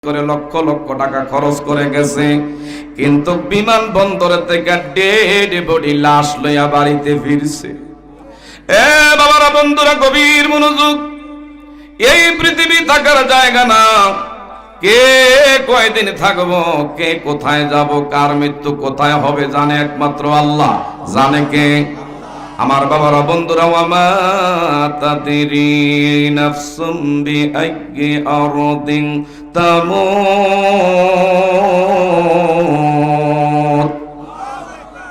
করে লক্ষ লক্ষ টাকা খরচ করে গেছে, কিন্তু বিমানবন্দরে থেকে ডেড বডি লাশ লইয়া বাড়িতে ফিরছে। এ বাবারা, বন্ধুরা, গভীর মনোযোগ। এই পৃথিবী থাকার জায়গা না। কে কয়দিন থাকবো, কে কোথায় যাব, কার মৃত্যু কোথায় হবে জানে একমাত্র আল্লাহ। জানে কে? আমার বাবারা, বন্ধুরা, ওয়ামা তাদরি নাফসুম বিআইয়ি আরদিন তামুত।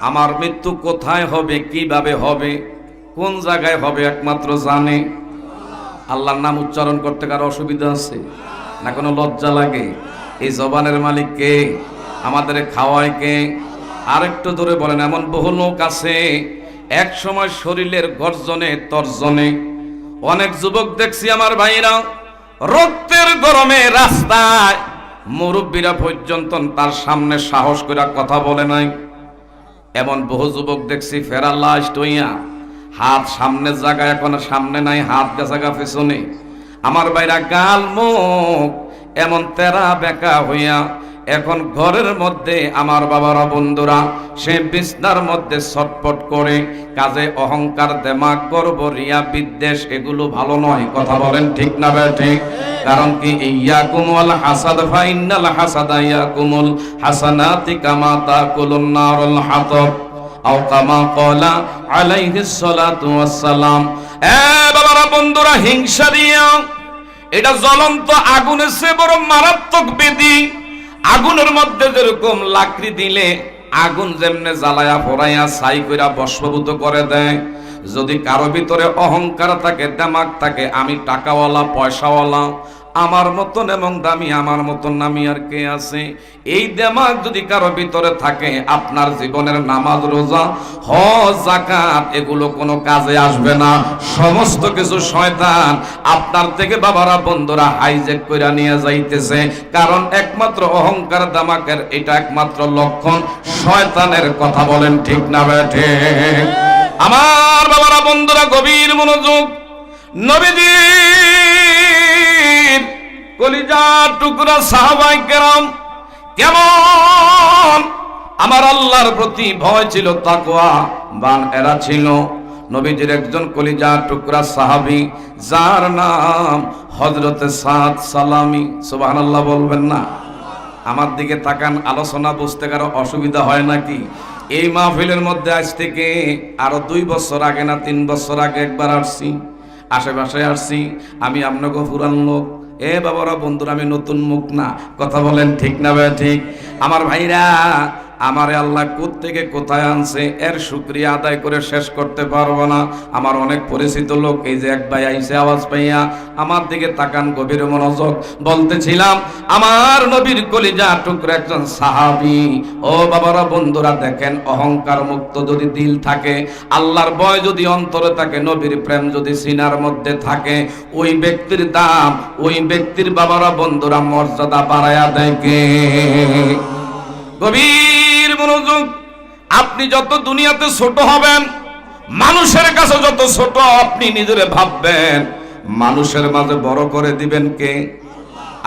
আমার মৃত্যু কোথায় হবে, কিভাবে হবে, কোন জায়গায় হবে একমাত্র জানে আল্লাহর নাম উচ্চারণ করতে কারো অসুবিধা আছে না? কোনো লজ্জা লাগে? এই জবানের মালিক কে? আমাদের খাওয়ায় কে? আরেকটু ধরে বলেন, এমন বহু লোক আছে এক সময় শরীরের গর্জনে তর্জনে, অনেক যুবক দেখছি আমার ভাইরা, রক্তের গরমে রাস্তায় মুরব্বীরা পর্যন্ত তার সামনে সাহস করে কথা বলে নাই। এমন বহু যুবক দেখছি প্যারালাইজড হইয়া হাত সামনের জায়গায় এখন সামনে নাই, হাত গেছাগা পেছনে। আমার ভাইরা, গাল মুখ এমন তেরা বেঁকা হইয়া এখন ঘরের মধ্যে আমার বাবারা, বন্ধুরা, সে বিছনার মধ্যে ছটপট করে। কাজে অহংকার, দেমাগ, গর্ব, রিয়া, বিদ্বেষ এগুলো ভালো নয়। কথা বলেন ঠিক না ঠিক? কারণ কি, ইয়াকুমুল হাসাদ ফাইন্নাল হাসাদা ইয়াকুমুল হাসানাতি কামা তাকুলুন নারুল হাতাব আও কামা ক্বালা আলাইহিস সালাতু ওয়াস সালাম। এ বাবারা, বন্ধুরা, হিংসা দিয়া এটা জ্বলন্ত আগুনের চেয়ে বড় মারাত্মক ব্যাধি। আগুনের মধ্যে যেরকম লাকড়ি দিলে আগুন যেমনে জ্বালায়া পোড়াইয়া ছাই কইরা ভস্মীভূত করে দেয়, যদি কারো ভিতরে অহংকার থাকে, দেমাগ থাকে, আমি টাকাওয়ালা, পয়সাওয়ালা, আমার মতন এবং দামি, আমার মতন নামি আর কে আছে, এই দেমাগ যদি কারো ভিতরে থাকে, আপনার জীবনের নামাজ, রোজা, হজ, যাকাত এগুলো কোনো কাজে আসবে না। সমস্ত কিছু শয়তান আপনার থেকে বাবারা, বন্ধুরা, হাইজেক কইরা নিয়ে যাইতেছে। কারণ একমাত্র অহংকার, দেমাগের এটা একমাত্র লক্ষণ শয়তানের। কথা বলেন ঠিক না ঠিক? আমার বাবারা, বন্ধুরা, গভীর মনোযোগ। নবীজির কলিজার টুকরা সাহাবায়ে কেরাম কেমন আমার আল্লাহর প্রতি ভয় ছিল, তাকওয়া বান এরা ছিল। নবীজির একজন কলিজার টুকরা সাহাবী, যার নাম হযরতে সাদ সালামি। সুবহানাল্লাহ বলবেন না? আমার দিকে তাকান, আলোচনা বুঝতে কারো অসুবিধা হয় নাকি? এই মাহফিলের মধ্যে আজ থেকে আরো 2 বছর আগে না 3 বছর আগে একবার আসছি, আশেপাশে আসছি। আমি আপনাকে পুরান লোক। এ বাবারা, বন্ধুরা, আমি নতুন মুখ না। কথা বলেন ঠিক না ঠিক? আমার ভাইরা, আমারে আল্লাহ কোত্থেকে কোথায় আনছে এর শুকরিয়া আদায় করে শেষ করতে পারবো না। আমার অনেক পরিচিত লোক, এই যে এক ভাই আইছে আওয়াজ পাইয়া, আমার দিকে তাকান, গভীর মনোযোগ। বলতেছিলাম, আমার নবীর কলিজা টুকরা একজন সাহাবী। ও বাবারা, বন্ধুরা, দেখেন, অহংকার মুক্ত যদি দিল থাকে, আল্লাহর ভয় যদি অন্তরে থাকে, নবীর প্রেম যদি সিনার মধ্যে থাকে, ওই ব্যক্তির দাম, ওই ব্যক্তির বাবারা, বন্ধুরা, মর্যাদা বাড়ায়া দেয় কে? গভীর মনোযোগ। আপনি যত দুনিয়াতে ছোট হবেন, মানুষের কাছে যত ছোট আপনি নিজের ভাববেন, মানুষের মাঝে বড় করে দিবেন কে?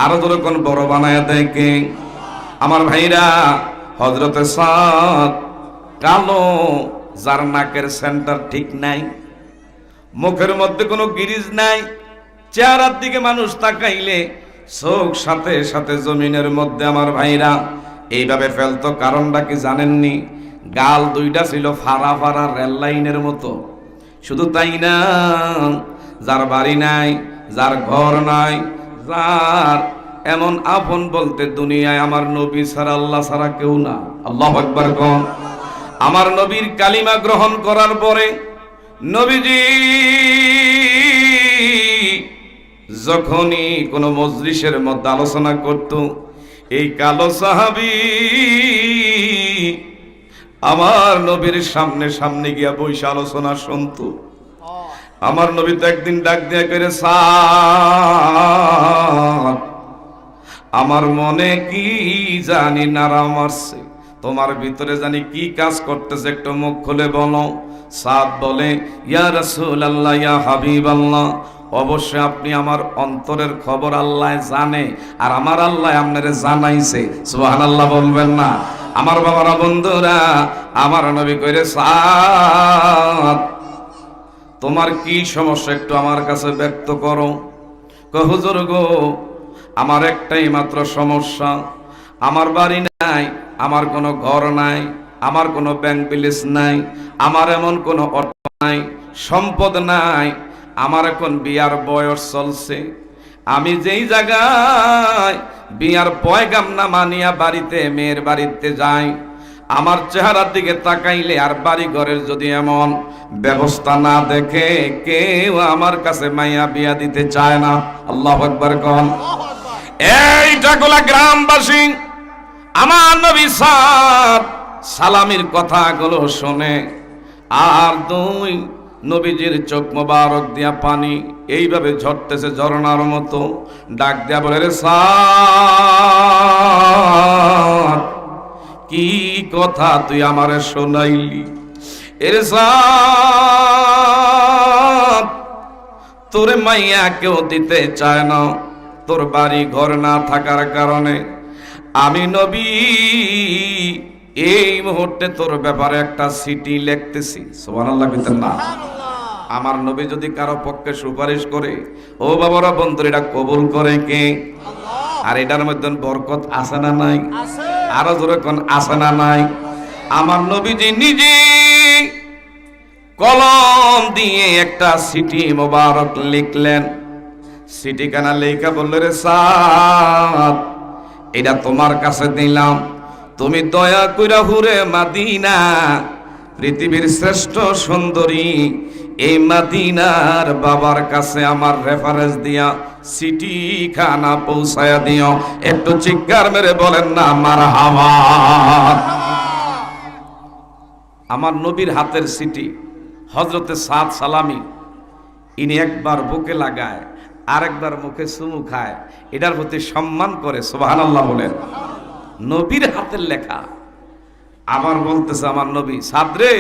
আরো যখন বড় বানায় দেয় কে? আমার ভাইরা, হযরতে সাদ কালো, যার নাকের সেন্টার ঠিক নাই, মুখের মধ্যে কোনো গিরিজ নাই, চেহারার দিকে মানুষ তাকাইলে চোখ সাথে সাথে জমিনের মধ্যে আমার ভাইরা এইভাবে ফেলতো। কারণটা কি জানেননি? গাল 2টা ছিল ফাড়া ফাড়া রেল লাইনের মতো। শুধু তাই না, যার বাড়ি নাই, যার ঘর নাই, যার এমন আপন বলতে দুনিয়ায় আমার নবী ছাড়া, আল্লাহ ছাড়া কেউ না। আল্লাহু আকবার কোন? আমার নবীর কালিমা গ্রহণ করার পরে নবীজি যখনই কোনো মজলিসের মধ্যে আলোচনা করত, এই কালো সাহাবী আমার নবীর সামনে সামনে গিয়া বসে আলোচনা শুনতো। আমার নবী তো একদিন ডাক দিয়া করে, সাদ, আমার মনে কি জানি নাড়া মারছে, তোমার ভিতরে জানি কি কাজ করতেছে, একটু মুখ খুলে বলো। সাদ বলে, ইয়া রাসূলুল্লাহ, ইয়া হাবিবাল্লাহ, অবশ্যই আপনি আমার অন্তরের খবর আল্লাহ জানে, আর আমার আল্লাহ আপনারে জানাইছে। সুবহানাল্লাহ বলবেন না? আমার বাবারা, বন্ধুরা, আমার নবী কইরে, সাদ তোমার কি সমস্যা একটু আমার কাছে ব্যক্ত করো। কয় হুজুর গো, আমার একটাই মাত্র সমস্যা, আমার বাড়ি নাই, আমার কোনো ঘর নাই, আমার কোনো ব্যাংক ব্যালেন্স নাই, আমার এমন কোনো অর্থ নাই, সম্পদ নাই, আমার এখন বিয়ার বয়স চলছে, আমি যেই জায়গায় বিয়ার পয়গাম না মানিয়া বাড়িতে মেয়ের বাড়িতে যাই, আমার চেহারার দিকে তাকাইলে আর বাড়ি ঘরের যদি এমন ব্যবস্থা না দেখে কেউ আমার কাছে মাইয়া বিয়া দিতে চায় না। আল্লাহু আকবার কোন। এইটা গোলা গ্রামবাসী আমার নবী সালামির কথাগুলো শুনে, আর দুই নবীজির চোখ মোবারক দিয়া পানি এইভাবে ঝরতেছে ঝরনার মতো, ডাক দিয়া বলে, রে সাদ কি কথা তুই আমারে শোনাইলি? এরে সাদ তোরে মাইয়া কেউ দিতে চায় না, তোর বাড়ি ঘর না থাকার কারণে আমি নবী এই মুহূর্তে তোর ব্যাপারে একটা চিঠি লিখতেছি। সুবহানাল্লাহ বলেন না? আমার নবী যদি কারো পক্ষে সুপারিশ করে, ও বাবারা, বন্ধু, এটা কবুল করে কে? আর এটার মধ্যে বরকত আছে না নাই? আরো জোরে কোন আছে না নাই? আমার নবীজি নিজে কলম দিয়ে একটা চিঠি মোবারক লিখলেন। চিঠিখানা লেখা বলল, রে সাদ এটা তোমার কাছে দিলাম, তুমি দয়া কইরা হুরে মাদিনা, পৃথিবীর শ্রেষ্ঠ সুন্দরী এই মাদিনার বাবার কাছে আমার রেফারেন্স দিয়া চিঠিখানা পৌঁছায়া দিও। একটু চিৎকার মেরে বলেন না মারহাবা। আমার নবীর হাতের চিঠি হযরতে সাদ সালামি ইনি একবার বুকে লাগায়, আরেকবার মুখে চুমু খায়, এটার প্রতি সম্মান করে। সুবহানাল্লাহ বলেন। নবীর হাতের লেখা। আবার বলতেছে আমার নবী, সাদরে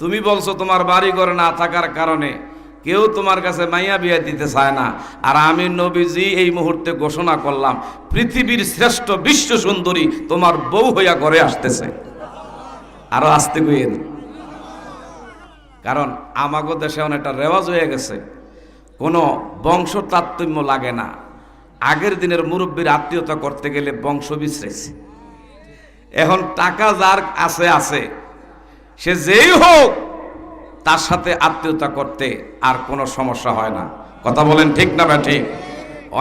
তুমি বলছো তোমার বাড়ি ঘর না থাকার কারণে কেউ তোমার কাছে মাইয়া বিয়া দিতে চায় না, আর আমি নবীজি এই মুহূর্তে ঘোষণা করলাম পৃথিবীর শ্রেষ্ঠ বিশ্ব সুন্দরী তোমার বউ হইয়া ঘরে আসতেছে। আরো আসতে কইেন, কারণ আমাগো দেশে অনেকটা রেওয়াজ হয়ে গেছে, কোনো বংশ তারতম্য লাগে না। আগের দিনের মুরব্বীর আত্মীয়তা করতে গেলে বংশ বিছরেছে। এখন টাকা যার আছে আছে, সে যেই হোক তার সাথে আত্মীয়তা করতে আর কোনো সমস্যা হয় না। কথা বলেন ঠিক না বা ঠিক?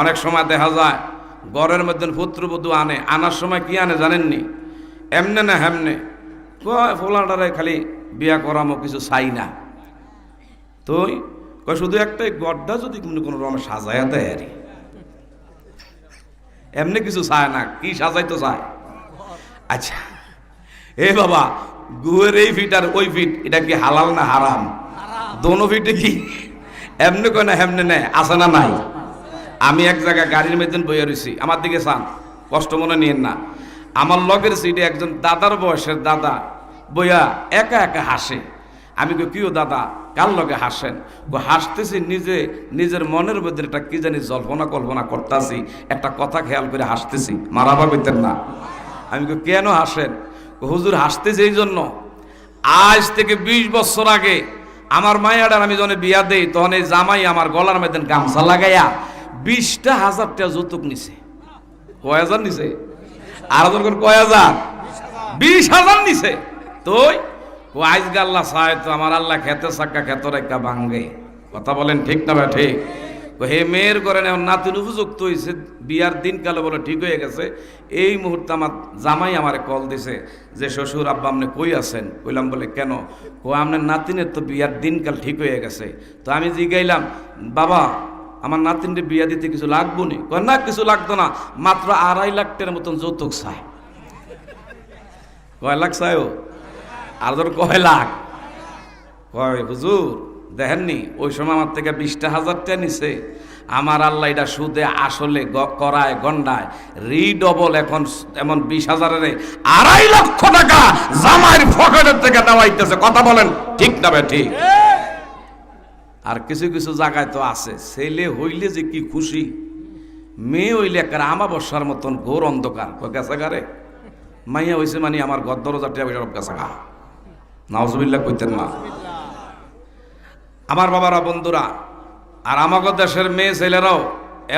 অনেক সময় দেখা যায় ঘরের মধ্যে পুত্রবধূ আনার সময় কি আনে জানেননি? এমনে না হেমনে, ফোলাটারে খালি বিয়া করামো, কিছু চাই না। তুই শুধু একটাই গড্ডা যদি কোনো রকম সাজায়া দেয়, আরে এমনি কিছু চায় না, কি সাজাইতে চায়? আচ্ছা এ বাবা, গুয়ের এই ফিট আর ওই ফিট এটা কি হালাল না হারাম? দোনো ফিটে কি এমনি কয় না হেমনে নেয়? আছে না নাই? আমি এক জায়গায় গাড়ির মধ্যে বইয়া রয়েছি, আমার দিকে চান, কষ্ট মনে নিয়েন না। আমার লগের সিটে একজন দাদার বয়সের দাদা বইয়া একা একা হাসে। আমি কই, কিও দাদা, কার লগে হাসেন? হাসতেছি নিজের মনের মধ্যে একটা কি জানি জল্পনা কল্পনা করতেছি, একটা কথা খেয়াল করে হাসতেছি। মারাবা কইতেন না? আমি কই, কেন হাসেন? হুজুর হাসতেছি এই জন্য, আজ থেকে 20 বছর আগে আমার মায়াডার আমি যখন বিয়া দেই, তখন এই জামাই আমার গলার মধ্যে গামছা লাগাইয়া 20,000 টাকা যৌতুক নিছে। কয় হাজার নিছে? আর যখন কয় হাজার? 20,000 নিছে। তুই আইজ গাল্লা চায় তো আমার আল্লাহ খেতে চাক্কা খেত রেখা ভাঙ্গে। কথা বলেন ঠিক না ভাই? ঠিক। হে মেয়ের করে নাতিন উপযুক্ত হয়েছে, বিয়ার দিন কালে বলে ঠিক হয়ে গেছে। এই মুহূর্তে আমার জামাই আমার কল দিছে যে শ্বশুর আব্বা আপনি কই আছেন? কইলাম, বলে কেন? আপনার নাতিনের তো বিয়ার দিনকাল ঠিক হয়ে গেছে। তো আমি জিগাইলাম, বাবা আমার নাতিনরে বিয়া দিতে কিছু লাগবো নি? কয় না, কিছু লাগতো না, মাত্র 2.5 লাখ টাকার মতন যৌতুক চায়। কয় লাখ চায়? ও আর ধর কয় লাখ? কয় হুজুর দেখেননি ওই সময় আমার থেকে 20,000 টাকা নিছে। আমার আল্লাহ এটা সুদে আসলে করায় গন্ডায় রিডবল এখন এমন 20,000-এর 2.5 লক্ষ টাকা জামাইয়ের পকেটের থেকে দেওয়াইতেছে। কথা বলেন ঠিক না ভাই? ঠিক। আর কিছু কিছু জায়গায় তো আছে ছেলে হইলে যে কি খুশি, মেয়ে হইলে একটা আমাবস্যার মতন ঘোর অন্ধকার। গেছাগারে মাইয়া হইছে মানে আমার ঘর দরজাটা গেছাগা, নাউজুবিল্লাহ কইতেন না। আমার বাবারা, বন্ধুরা, আর আমাদের দেশের মেয়ে ছেলেরাও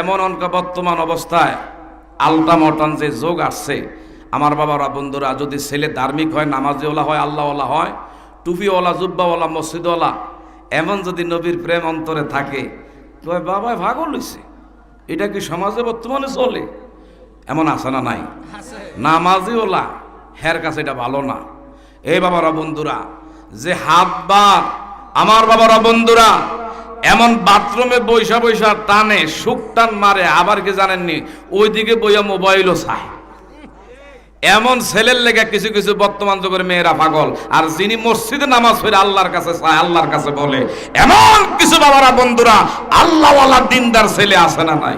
এমন অনকা বর্তমান অবস্থায় আলটা মটন যে যোগ আসছে, আমার বাবারা, বন্ধুরা, যদি ছেলে ধার্মিক হয়, নামাজিওয়ালা হয়, আল্লাহওয়ালা হয়, টুপিওয়ালা, জুব্বাওয়ালা, মসজিদওয়ালা, এমন যদি নবীর প্রেম অন্তরে থাকে, কয় বাবা ভাগল হইছে। এটা কি সমাজে বর্তমানে চলে? এমন আছে না নাই? নামাজিওয়ালা হের কাছে এটা ভালো না। এই বাবারা, বন্ধুরা, যে হাতবার, আমার বাবারা, বন্ধুরা, এমন বাথরুমে বৈশা বৈশা টানে, সুখ টান মারে, আবার কি জানেননি ওইদিকে বইয়া মোবাইলও চায়। এমন ছেলের লেগে কিছু কিছু বর্তমান যুগের মেয়েরা পাগল। আর যিনি মসজিদে নামাজ পড়ে আল্লাহর কাছে চায়, আল্লাহর কাছে বলে, এমন কিছু বাবারা, বন্ধুরা, আল্লাহওয়ালা দিনদার ছেলে আছে না নাই?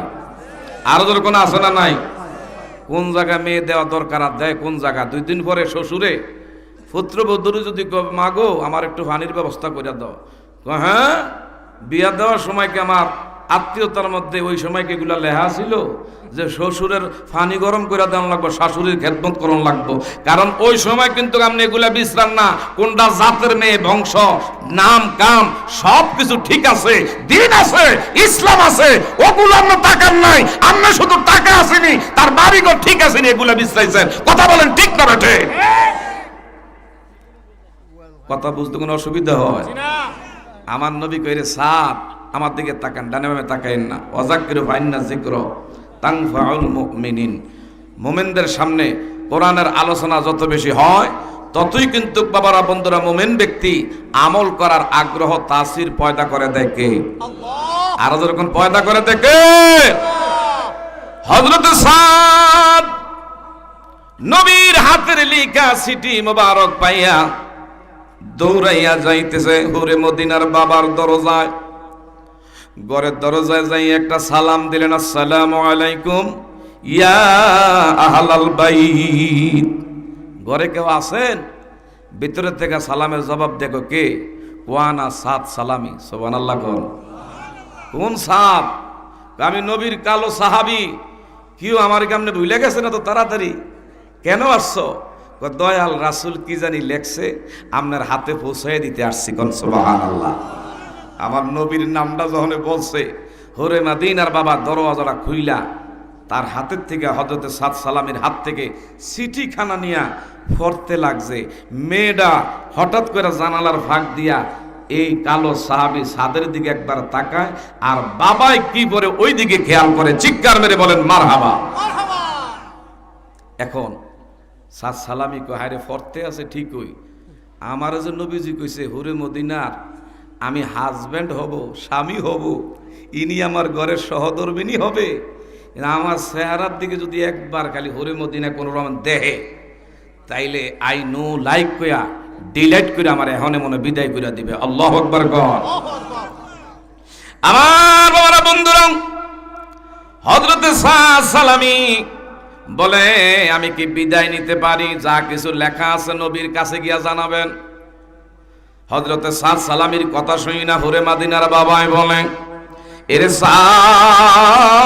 আরো তোর কোন আছে না নাই? কোন জায়গায় মেয়ে দেওয়া দরকার আর দেয় কোন জায়গা? 2 দিন পরে শ্বশুরে পুত্রবধূরে যদি মাগো আমার একটু পানির ব্যবস্থা করে দাও, হ্যাঁ, বিয়া দেওয়ার সময় কি আমার আত্মীয়তার মধ্যে ওই সময় কি এগুলা লেহা ছিল যে শ্বশুরের পানি গরম করে দেওয়া লাগবো, শাশুড়ির খেদমত করন লাগবো? কারণ ওই সময় কিন্তু আপনি এগুলা বিশ্রাম না, কোনটা জাতের মেয়ে, বংশ, নাম, কাম সব কিছু ঠিক আছে, দিন আছে, ইসলাম আছে, ওগুলো আপনার টাকার নাই, আপনার শুধু টাকা আসেনি, তার বাড়িঘর ঠিক আসেনি, এগুলা বিশ্রাইছেন। কথা বলেন ঠিক না বেঠে? কথা বুঝতে কোনো অসুবিধা হয়? আমার নবী কইরে সাত, আমার দিকে তাকান, ডানে বামে তাকাইন না। ওয়াজাক্কিরু ফাইন্না যিকরা তানফাউল মুমিনিন। মুমিনদের সামনে কোরআনের আলোচনা যত বেশি হয়, ততই কিন্তু বাবারা, বন্ধুরা, মুমিন ব্যক্তি আমল করার আগ্রহ, তাসির পয়দা করে দেয় কে? আল্লাহ। আর যখন পয়দা করে দেয় কে? হযরত সাদ নবীর হাতের লিখা চিঠি মোবারক পাইয়া দৌড়াইয়া যাইতেছে হুরে মদিনার বাবার দরজায়। ঘরের দরজায় যাই একটা সালাম দিলেন, আসসালামু আলাইকুম ইয়া আহলাল বাইত। ঘরে কেউ আছেন? ভিতরে থেকে সালামের জবাব দেখো কে? ওয়ানা সাদ সালামি। সুবহানাল্লাহ। কোন সাদ? আমি নবীর কালো সাহাবী। কিও আমার কামনে ভুলে গেছে না তো তাড়াতাড়ি? কেন আসছো? দয়াল রাসূল কি জানি লেখছে, আপনার হাতে পৌঁছায় দিতে আসছি। কোন সুবহানাল্লাহ। আমার নবীর নামটা যখন বলছে, হরে মদিনার বাবা দরওয়াজাটা খুইলা তার হাতের থেকে, হযরত সাদ সালামের হাত থেকে চিঠিখানা নিয়া পড়তে লাগছে। মেয়েটা হঠাৎ করে জানালার ফাঁক দিয়া এই কালো সাহাবী সাদের দিকে একবার তাকায়, আর বাবাই কি করে ওই দিকে খেয়াল করে, চিৎকার মেরে বলেন মারহাবা। এখন সাদ সালামি কহারে ফরতে আছে ঠিকই, আমার যে নবীজি কইছে হুরে মদিনার আমি হাজব্যান্ড হব, স্বামী হব, ইনি আমার ঘরের সহধর্মিনী হবে, আমার চেহারার দিকে যদি একবার খালি হুরে মদিনা কোন রকম দেহে, তাইলে আই নো লাইক কইয়া ডিলাইট করে আমার এখনে মনে বিদায় করে দিবে। আল্লাহু আকবার। আমার বাবারা, বন্ধুরা, হযরত সাদ সালামি বলে, আমি কি বিদায় নিতে পারি? যা কিছু লেখা আছে নবীর কাছে গিয়া জানাবেন। হযরত সাদ সালামির কথা শুনি না হুরে মদিনার বাবাই বলে, এরে সাদ,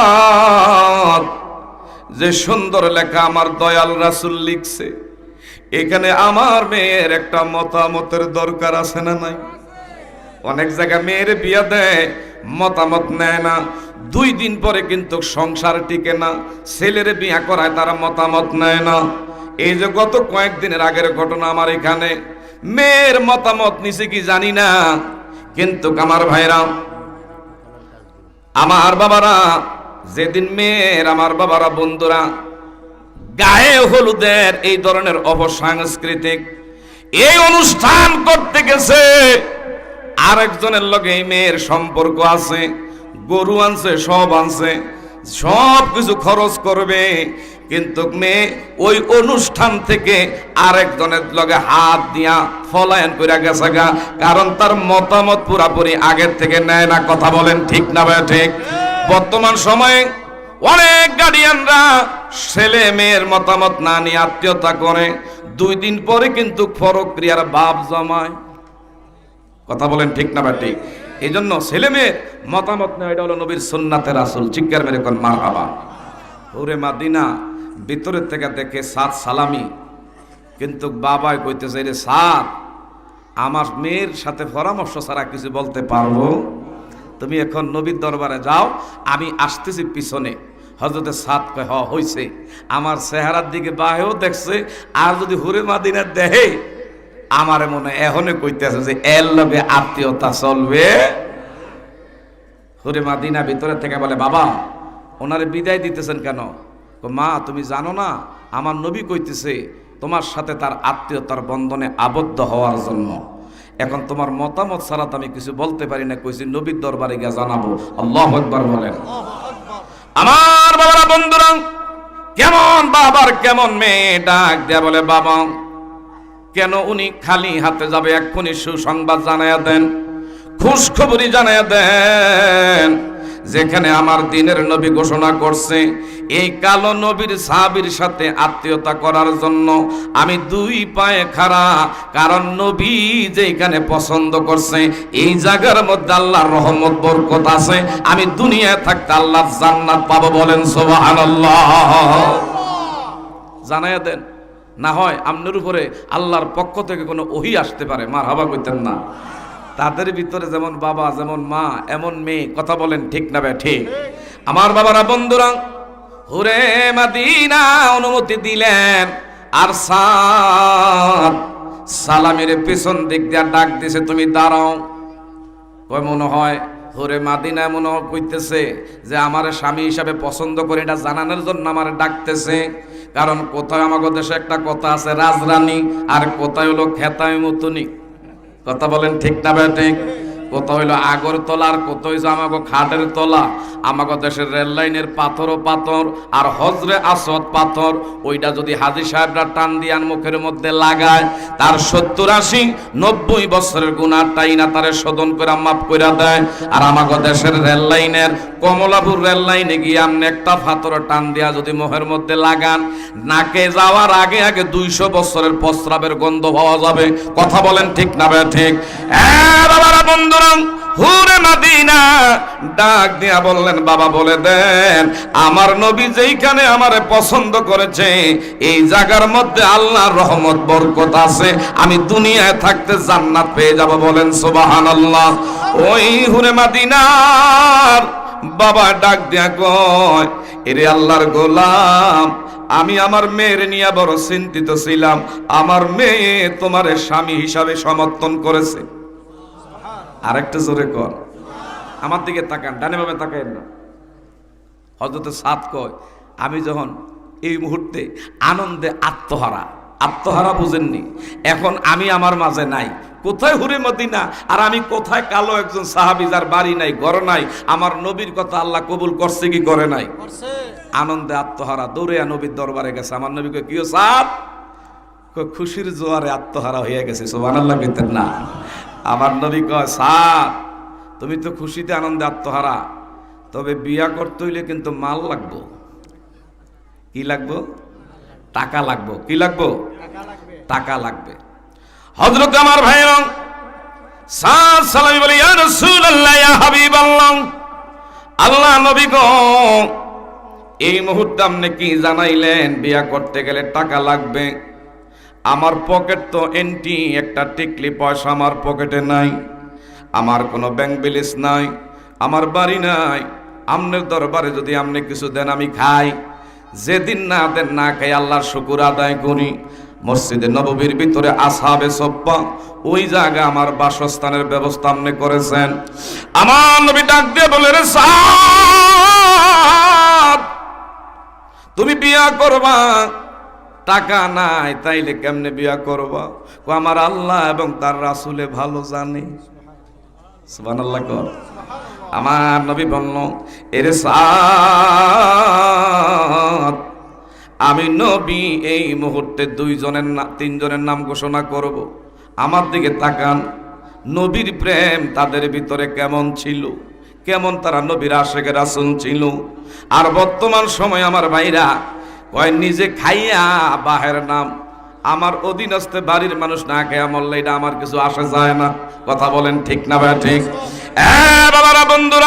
যে সুন্দর লেখা আমার দয়াল রাসূল লিখছে, এখানে আমার মেয়ের একটা মতামতের দরকার আছে না নাই? অনেক জায়গায় মেয়ের বিয়ে দেয়, মতামত নেয় না, 2 দিন পরে কিন্তু সংসার টিকে না। ছেলের বিয়ে করায় তারা মতামত নেয় না। এই যে গত কয়েকদিনের আগের ঘটনা, আমার এখানে মেয়ের মতামত নিছে কি জানি না, কিন্তু আমার ভাইরা, আমার বাবারা, যেদিন মেয়ের, আমার বাবারা, বন্ধুরা, গায়ে হলুদের এই ধরনের অপসাংস্কৃতিক এই অনুষ্ঠান করতে গেছে, আরেকজনের লগে এই মেয়ের সম্পর্ক আছে, গরু আনছে, সব আনছে, সব কিছু খরচ করবে, কিন্তু মেয়ে ওই অনুষ্ঠান থেকে আরেকজনের লগে হাত দিয়া ফলায়ন করে গেছে গা, কারণ তার মতামত পুরাপুরি আগের থেকে নেয় না। কথা বলেন ঠিক না ভাই? ঠিক। বর্তমান সময়ে অনেক গার্ডিয়ানরা ছেলে মেয়ের মতামত না নিয়ে আত্মীয়তা করে, 2 দিন পরে কিন্তু পরক্রিয়ার বাপ জমায়। কথা বলেন ঠিক না ভাই? ঠিক। এই জন্য ছেলে মেয়ের মতামত নেই, এটা হলো নবীর সুন্নাতে রাসূল। চিৎকার মেরে কোন মারহাবা। ওরে মাদিনা ভিতরের থেকে দেখে সাত সালামি, কিন্তু বাবাই কইতেছে রে সাত, আমার মেয়ের সাথে পরামর্শ ছাড়া কিছু বলতে পারবো? তুমি এখন নবীর দরবারে যাও, আমি আসতেছি পিছনে। হযরতে সাদ কয় হইছে, আমার চেহারার দিকে বাহেও দেখছে, আর যদি হুরে মাদিনা দেহে আমারে মনে এখনে কইতেছে যে এর লগে আত্মীয়তা চলবে। হুরে মাদিনা ভিতরে থেকে বলে বাবা ওনারে বিদায় দিতেছেন কেন? মা তুমি জানো না আমার নবী কইতেছে তোমার সাথে তার আত্মীয়তার বন্ধনে আবদ্ধ হওয়ার জন্য। এখন তোমার মতামত ছাড়া তো আমি কিছু বলতে পারি না, কইছি নবীর দরবারে গিয়ে জানাবো। আল্লাহু আকবার বলেন। আমার বাবারা বন্ধুরা, কেমন বাবার কেমন মেয়ে, ডাক দেয়া বলে বাবা কেন উনি খালি হাতে যাবে? এক্ষুনি সুসংবাদ জানায়া দেন, খুশখবরি জানায়া দেন, যেখানে আমার দিনের নবী ঘোষণা করছে এই কালো নবীর সাহাবীর সাথে আত্মীয়তা করার জন্য আমি দুই পায়ে খাড়া, কারণ নবী যেখানে পছন্দ করছে এই জায়গার মধ্যে আল্লাহর রহমত বরকত আছে, আমি দুনিয়ায় থাকতে আল্লাহর জান্নাত পাবো। বলেন সুবহানাল্লাহ। জানায়া দেন, না হয় আপনার উপরে আল্লাহর পক্ষ থেকে কোনো ওহী আসতে পারে। মারহাবা কইতেন না? তাদের ভিতরে যেমন বাবা যেমন মা এমন মেয়ে। কথা বলেন ঠিক না বে ঠিক? আমার বাবারা বন্ধুরা, হুরে মাদিনা অনুমতি দিলেন, আর সাদ সালামের পেছন দিক দিয়ে ডাক দিছে তুমি দাঁড়াও। কয় মনে হয় হুরে মাদিনা মনে কইতেছে যে আমার স্বামী হিসাবে পছন্দ করে, এটা জানানোর জন্য আমার ডাকতেছে। কারণ কোথায় আমাদের দেশে একটা কথা আছে রাজরানী, আর কোথায় হলো খেতায় মতনি। কথা বলেন ঠিক না ভাই ঠিক? কত হইলো আগরতলা আর কত হইছে আমাকে খাটের তলা। আমাকে দেশের রেল লাইনের পাথরও পাথর, আর হজরে আসদ পাথর। ওইটা যদি হাজী সাহেবরা টান দিয়ান মুখের মধ্যে লাগায়, তার 70-80-90 বছরের গুনাহটাই না তারে শোধন করে মাফ করে দেয়। আর আমাকে দেশের রেল লাইনের কমলাপুর রেল লাইনে গিয়ে আপনি একটা পাথর টান দিয়া যদি মুখের মধ্যে লাগান, নাকে যাওয়ার আগে আগে 200 বছরের প্রস্রাবের গন্ধ পাওয়া যাবে। কথা বলেন ঠিক না ভাই ঠিক? বাবারা বন্ধুরা, হুরে মাদিনা ডাক দিয়া বললেন বাবা বলে দেন আমার নবী যেইখানে আমারে পছন্দ করেছে এই জায়গার মধ্যে আল্লাহর রহমত বরকত আছে, আমি দুনিয়ায় থাকতে জান্নাত পেয়ে যাব। বলেন সুবহানাল্লাহ। ওই হুরে মাদিনার বাবা ডাক দিয়া কয় এরে আল্লাহর গোলাম, আমি আমার মেয়ের নিয়ে বড় চিন্তিত ছিলাম, আমার মেয়ে তোমারে স্বামী হিসাবে সমর্থন করেছে। আরেকটা জোরে কর, আমার দিকে তাকান, ডানে বামে তাকায়েন না। হযরত সাদ কয় আমি যখন এই মুহূর্তে আনন্দে আত্মহারা বুঝেননি, এখন আমি আমার মাঝে নাই। কোথায় হুরে মদিনা আর আমি কোথায় কালো একজন সাহাবী যার বাড়ি নাই ঘর নাই, আমার নবীর কথা আল্লাহ কবুল করছে কি করে নাই? আনন্দে আত্মহারা দৌড়ে নবীর দরবারে গেছে। আমার নবী কয় কি সাদ? খুশির জোয়ারে আত্মহারা হয়ে গেছে। সুবহানাল্লাহ কইতেন না? আমার নবী কয় সাদ তুমি তো খুশিতে আনন্দে আত্মহারা, তবে বিয়া করতে হইলে কিন্তু মাল লাগবো। কি লাগবো? টাকা লাগবো। কি লাগবো? টাকা লাগবে। হযরত আমার ভাইরা সাদ সালামি বলে ইয়া রাসূলুল্লাহ ইয়া হাবিবাল্লাহ, আল্লাহ নবী গো এই মুহূর্তে আপনি কি জানাইলেন বিয়া করতে গেলে টাকা লাগবে। আমার পকেট তো এন্টি একটা টিকলি পয়সা আমার পকেটে নাই, আমার কোনো ব্যাংক ব্যালেন্স নাই, আমার বাড়ি নাই। আমনের দরবারে যদি আপনি কিছু দেন আমি খাই, যেদিন না দেন না খাই আল্লাহর শুকর আদায় করি। মসজিদে নববীর ভিতরে আসহাবে সফা, ওই জায়গা আমার বাসস্থানের ব্যবস্থা আপনি করেছেন। আমার নবী ডাক দিয়ে বলে রে সাদ তুমি বিয়া করবা, টাকা নাই তাইলে কেমনে বিয়া করবা? আমার আল্লাহ এবং তার রাসূলে ভালো জানে। সুবহানাল্লাহ কর। আমার নবী বলল এরে সাদ আমি নবী এই মুহূর্তে 3জনের নাম ঘোষণা করব। আমার দিকে তাকান, নবীর প্রেম তাদের ভিতরে কেমন ছিল, কেমন তারা নবীর আশিকে রাসূল ছিল। আর বর্তমান সময় আমার ভাইরা কয় নিজে খাইয়া বাহের নাম, আমার অধীনস্থে বাড়ির মানুষ না খাইয়া মরলে এটা আমার কিছু আসে যায় না। কথা বলেন ঠিক না ভাই ঠিক? বাবারা, বন্ধুরা,